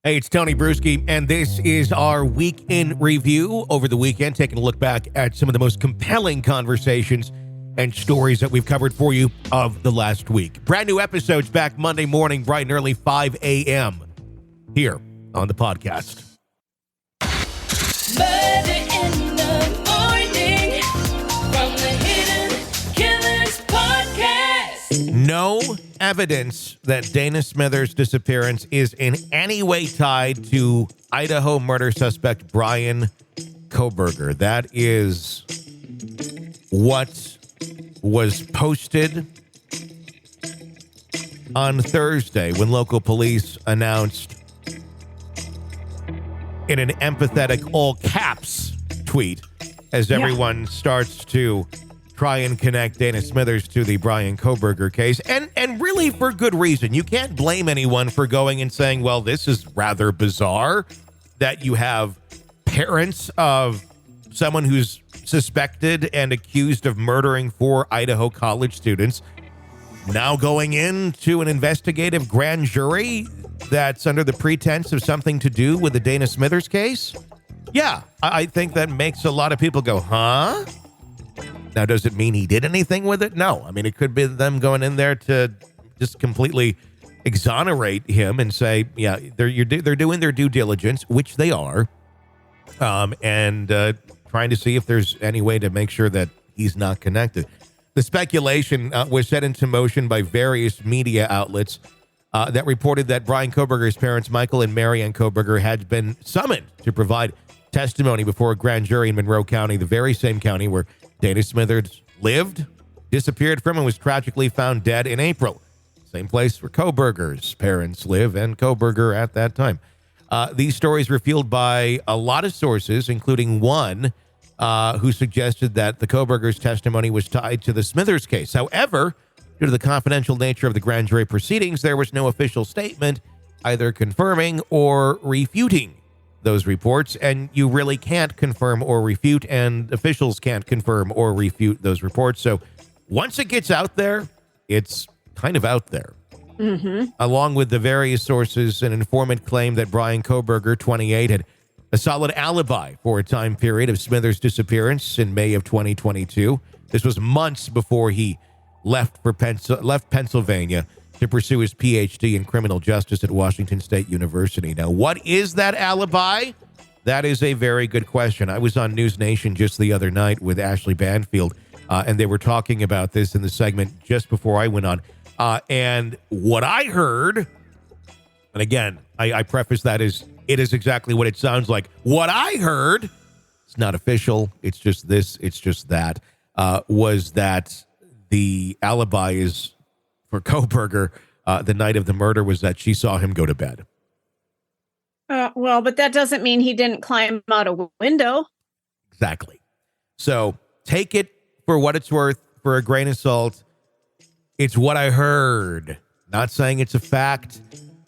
Hey, it's Tony Bruschi, and this is our week in review over the weekend, taking a look back at some of the most compelling conversations and stories that we've covered for you of the last week. Brand new episodes back Monday morning, bright and early, 5 a.m. here on the podcast. Murder in the morning from the Hidden Killers podcast. No evidence that Dana Smithers' disappearance is in any way tied to Idaho murder suspect Bryan Kohberger. That is what was posted on Thursday when local police announced in an empathetic all caps tweet as everyone starts to try and connect Dana Smithers to the Bryan Kohberger case, and really for good reason. You can't blame anyone for going and saying, well, this is rather bizarre that you have parents of someone who's suspected and accused of murdering 4 Idaho college students now going into an investigative grand jury that's under the pretense of something to do with the Dana Smithers case. Yeah, I think that makes a lot of people go, huh? Now, does it mean he did anything with it? No. I mean, it could be them going in there to just completely exonerate him and say, yeah, they're doing their due diligence, which they are, and trying to see if there's any way to make sure that he's not connected. The speculation was set into motion by various media outlets that reported that Bryan Kohberger's parents, Michael and Marianne Kohberger, had been summoned to provide testimony before a grand jury in Monroe County, the very same county where Dana Smithers lived, disappeared from, and was tragically found dead in April. Same place where Kohberger's parents live and Kohberger at that time. These stories were fueled by a lot of sources, including one who suggested that the Kohberger's testimony was tied to the Smithers case. However, due to the confidential nature of the grand jury proceedings, there was no official statement either confirming or refuting those reports, and you really can't confirm or refute, and officials can't confirm or refute those reports. So once it gets out there, it's kind of out there. Mm-hmm. Along with the various sources, an informant claimed that Bryan Kohberger, 28, had a solid alibi for a time period of Smithers' disappearance in May of 2022. This was months before he left Pennsylvania to pursue his PhD in criminal justice at Washington State University. Now, what is that alibi? That is a very good question. I was on News Nation just the other night with Ashley Banfield, and they were talking about this in the segment just before I went on. And what I heard, and again, I preface that as it is exactly what it sounds like. What I heard, it's not official, it's just this, it's just that, was that the alibi is for Kohberger the night of the murder was that she saw him go to bed. Well, but that doesn't mean he didn't climb out a window. Exactly. So take it for what it's worth, for a grain of salt. It's what I heard. Not saying it's a fact,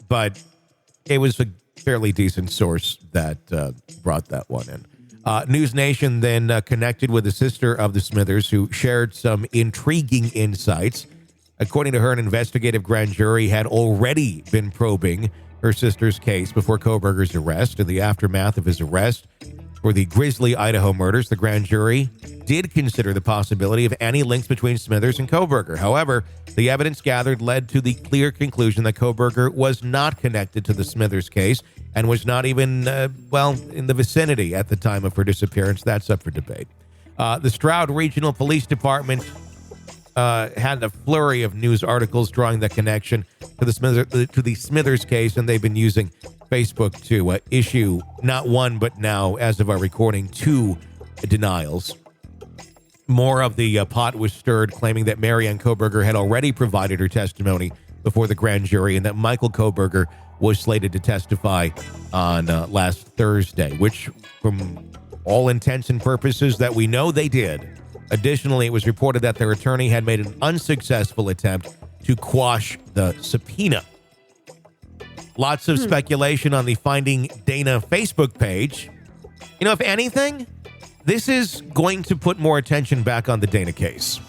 but it was a fairly decent source that brought that one in. News Nation then connected with the sister of the Smithers, who shared some intriguing insights. According to her, an investigative grand jury had already been probing her sister's case before Kohberger's arrest. In the aftermath of his arrest for the grisly Idaho murders, the grand jury did consider the possibility of any links between Smithers and Kohberger. However, the evidence gathered led to the clear conclusion that Kohberger was not connected to the Smithers case and was not even, in the vicinity at the time of her disappearance. That's up for debate. The Stroud Regional Police Department had a flurry of news articles drawing the connection to the Smithers case, and they've been using Facebook to issue not one, but now, as of our recording, 2 denials. More of the pot was stirred, claiming that Marianne Kohberger had already provided her testimony before the grand jury and that Michael Kohberger was slated to testify on last Thursday, which, from all intents and purposes that we know, they did. Additionally, it was reported that their attorney had made an unsuccessful attempt to quash the subpoena. Lots of speculation on the Finding Dana Facebook page. You know, if anything, this is going to put more attention back on the Dana case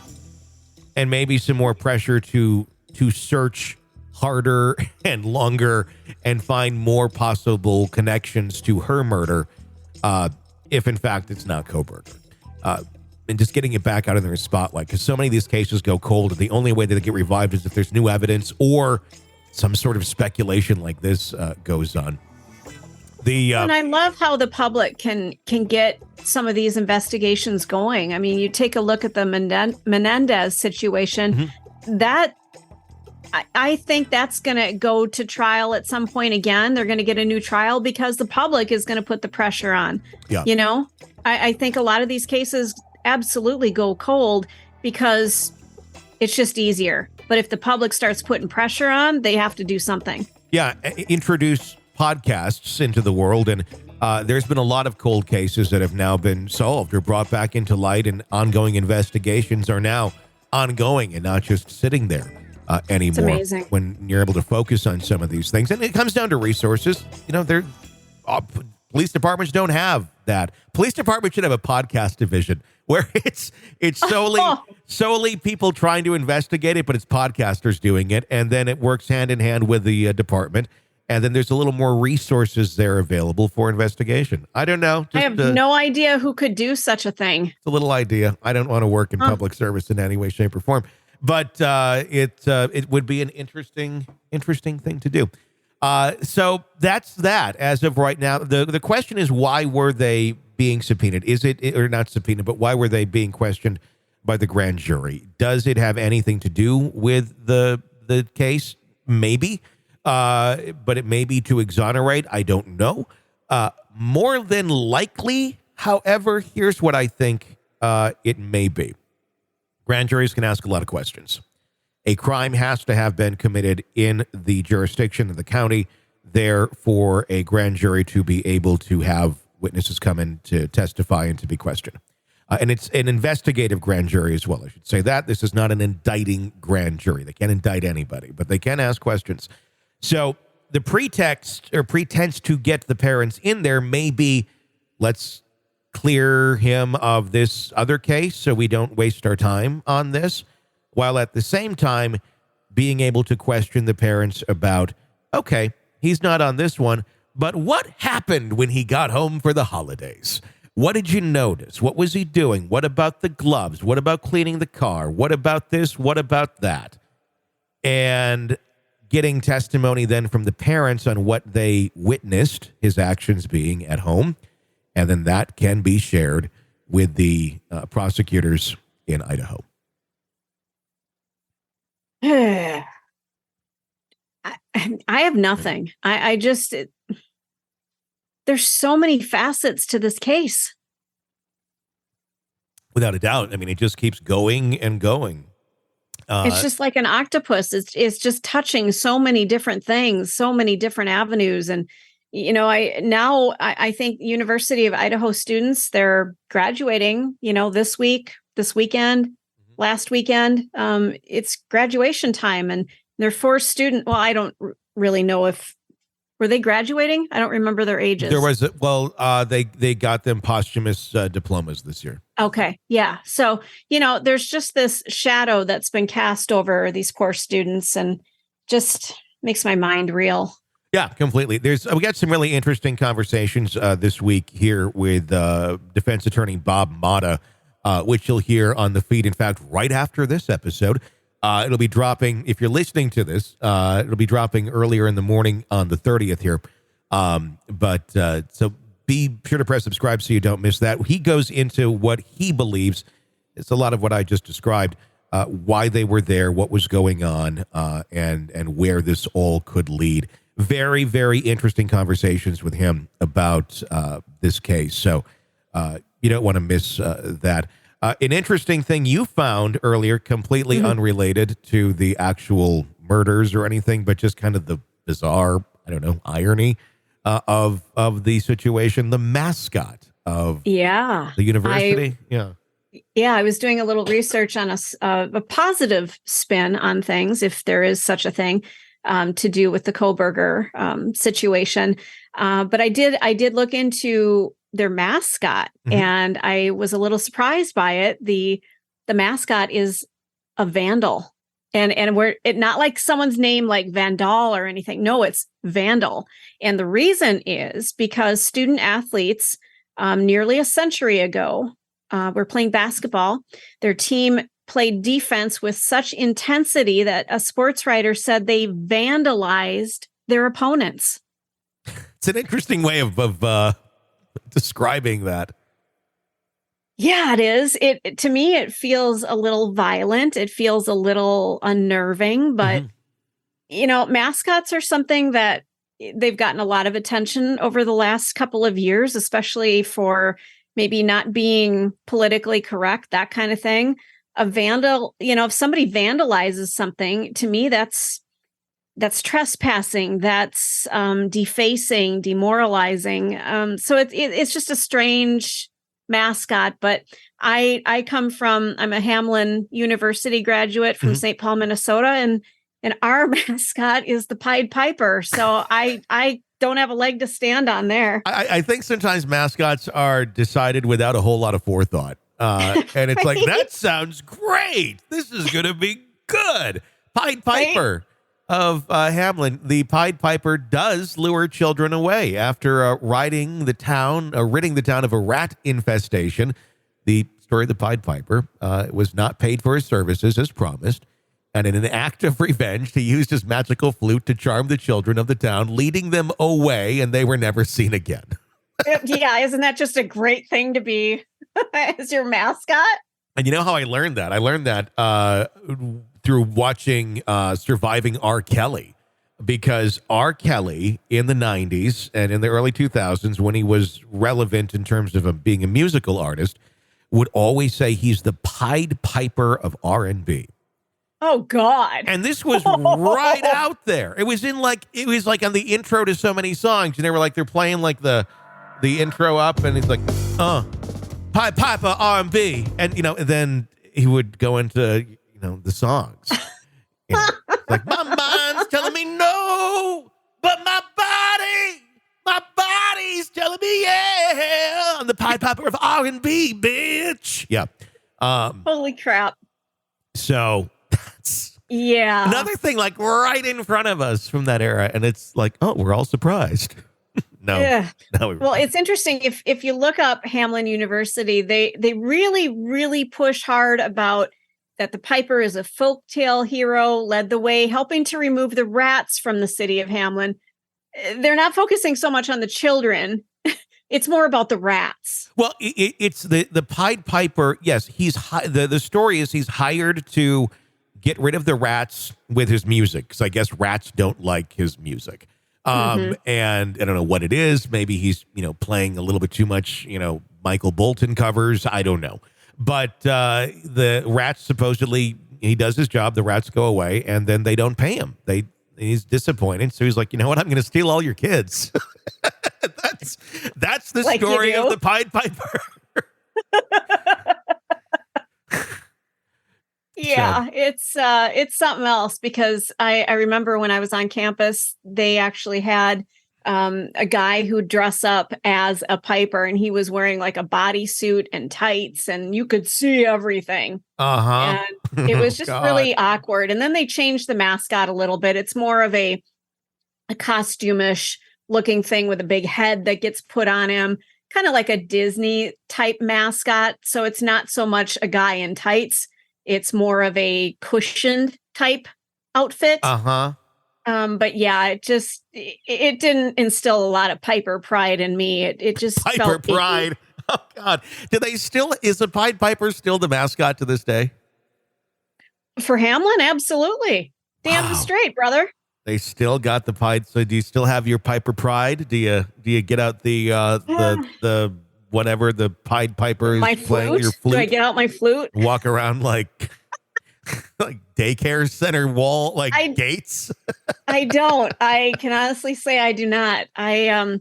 and maybe some more pressure to search harder and longer and find more possible connections to her murder if, in fact, it's not Kohberger. And just getting it back out in the spotlight, because so many of these cases go cold, and the only way that they get revived is if there's new evidence or some sort of speculation like this goes on. And I love how the public can get some of these investigations going. I mean, you take a look at the Menendez situation. That I think that's going to go to trial at some point again. They're going to get a new trial because the public is going to put the pressure on. Yeah. You know, I think a lot of these cases absolutely go cold because it's just easier. But if the public starts putting pressure on, they have to do something. Yeah, introduce podcasts into the world, and there's been a lot of cold cases that have now been solved or brought back into light, and ongoing investigations are now ongoing and not just sitting there anymore. It's amazing when you're able to focus on some of these things. And it comes down to resources. You know, police departments don't have that. Police departments should have a podcast division where it's solely people trying to investigate it, but it's podcasters doing it, and then it works hand in hand with the department. And then there's a little more resources there available for investigation. I don't know. I have no idea who could do such a thing. It's a little idea. I don't want to work in public service in any way, shape, or form. But it would be an interesting thing to do. So that's that as of right now. The question is, why were they being subpoenaed? Is it, or not subpoenaed, but why were they being questioned by the grand jury? Does it have anything to do with the case? Maybe. But it may be to exonerate. I don't know. More than likely, however, here's what I think it may be. Grand juries can ask a lot of questions. A crime has to have been committed in the jurisdiction of the county there for a grand jury to be able to have witnesses come in to testify and to be questioned. And it's an investigative grand jury as well. I should say that. This is not an indicting grand jury. They can't indict anybody, but they can ask questions. So the pretext or pretense to get the parents in there may be, let's clear him of this other case so we don't waste our time on this, while at the same time being able to question the parents about, okay, he's not on this one, but what happened when he got home for the holidays? What did you notice? What was he doing? What about the gloves? What about cleaning the car? What about this? What about that? And getting testimony then from the parents on what they witnessed his actions being at home. And then that can be shared with the prosecutors in Idaho. I have nothing. I just, there's so many facets to this case. Without a doubt. I mean, it just keeps going and going. It's just like an octopus. It's just touching so many different things, so many different avenues. And, you know, I think University of Idaho students, they're graduating, you know, this weekend, last weekend. It's graduation time, and they're 4 students. Well, I don't really know if, were they graduating? I don't remember their ages. There was, they got them posthumous diplomas this year. Okay. Yeah. So, you know, there's just this shadow that's been cast over these poor students, and just makes my mind reel. Yeah, completely. We got some really interesting conversations this week here with defense attorney Bob Motta, which you'll hear on the feed. In fact, right after this episode, it'll be dropping. If you're listening to this, it'll be dropping earlier in the morning on the 30th here. So be sure to press subscribe so you don't miss that. He goes into what he believes. It's a lot of what I just described, why they were there, what was going on, and where this all could lead. Very, very interesting conversations with him about this case. So you don't want to miss that. An interesting thing you found earlier, completely unrelated to the actual murders or anything, but just kind of the bizarre, I don't know, irony of the situation. The mascot of the university. I was doing a little research on a positive spin on things, if there is such a thing, to do with the Kohberger situation. But I did look into their mascot, and I was a little surprised by it. The mascot is a vandal, And we're not like someone's name like Vandal or anything. No, it's Vandal. And the reason is because student athletes nearly a century ago were playing basketball. Their team played defense with such intensity that a sports writer said they vandalized their opponents. It's an interesting way of describing that. Yeah, it is. It to me, it feels a little violent. It feels a little unnerving, but mascots are something that they've gotten a lot of attention over the last couple of years, especially for maybe not being politically correct, that kind of thing. A vandal, if somebody vandalizes something, to me, that's trespassing, that's defacing, demoralizing. So it's just a strange mascot, but I'm a Hamline University graduate from St. Paul, Minnesota, and our mascot is the Pied Piper. So I don't have a leg to stand on there. I think sometimes mascots are decided without a whole lot of forethought. And it's like, that sounds great. This is going to be good. Pied Piper of Hamline. The Pied Piper does lure children away after ridding the town of a rat infestation. The story of the Pied Piper was not paid for his services as promised. And in an act of revenge, he used his magical flute to charm the children of the town, leading them away, and they were never seen again. Yeah, isn't that just a great thing to be as your mascot? And you know how I learned that? I learned that through watching Surviving R. Kelly, because R. Kelly in the 90s and in the early 2000s, when he was relevant in terms of being a musical artist, would always say he's the Pied Piper of R&B. Oh, God. And this was right out there. It was like on the intro to so many songs, and they're playing like the intro up, and he's like, Pied Piper R&B. And, then he would go into, the songs. Like, my mind's telling me no, but my body's telling me yeah. I'm the Pied Piper of R&B, bitch. Yeah. Holy crap. So that's another thing, like right in front of us from that era. And it's like, oh, we're all surprised. No. Yeah. No, well, it's interesting. If you look up Hamline University, they really, really push hard about that the Piper is a folktale hero, led the way, helping to remove the rats from the city of Hamline. They're not focusing so much on the children. It's more about the rats. Well, it's the Pied Piper. Yes, the story is he's hired to get rid of the rats with his music, because I guess rats don't like his music. And I don't know what it is. Maybe he's, playing a little bit too much, Michael Bolton covers. I don't know. But the rats, supposedly, he does his job. The rats go away, and then they don't pay him. He's disappointed. So he's like, you know what? I'm going to steal all your kids. That's the story of the Pied Piper. Yeah, it's something else, because I remember when I was on campus, they actually had a guy who dressed up as a piper, and he was wearing like a bodysuit and tights, and you could see everything. And it was just really awkward. And then they changed the mascot a little bit. It's more of a costume-ish looking thing with a big head that gets put on him, kind of like a Disney type mascot. So it's not so much a guy in tights. It's more of a cushioned type outfit. But yeah, it didn't instill a lot of Piper pride in me. It just Piper felt pride. icky. Oh God. Is the Pied Piper still the mascot to this day? For Hamline, absolutely. Damn straight, brother. They still got the Pied. So do you still have your Piper pride? Do you get out the whatever the Pied Piper is my playing? flute? Your flute? Do I get out my flute? Walk around like daycare center wall, gates? I don't. I can honestly say I do not. I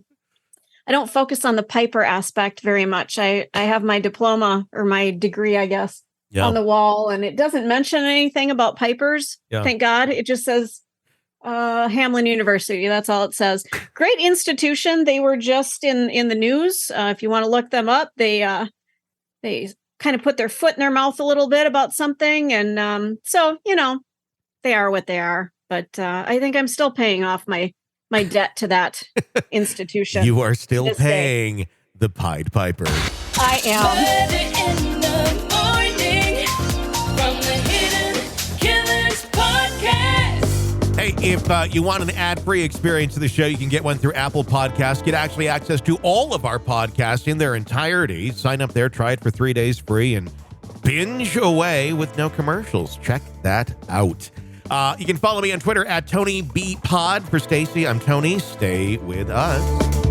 don't focus on the Piper aspect very much. I have my diploma, or my degree, I guess, on the wall, and it doesn't mention anything about Pipers. Thank God. It just says Hamline University. That's all it says. Great institution. They were just in the news. If you want to look them up, they kind of put their foot in their mouth a little bit about something. And so, they are what they are. But I think I'm still paying off my debt to that institution. You are still this paying day. the Pied Piper. I am. Murder in the morning from the Hidden Killers podcast. Hey, if you want an ad-free experience of the show, you can get one through Apple Podcasts. Get actually access to all of our podcasts in their entirety. Sign up there, try it for 3 days free, and binge away with no commercials. Check that out. You can follow me on Twitter at TonyBPod. For Stacy, I'm Tony. Stay with us.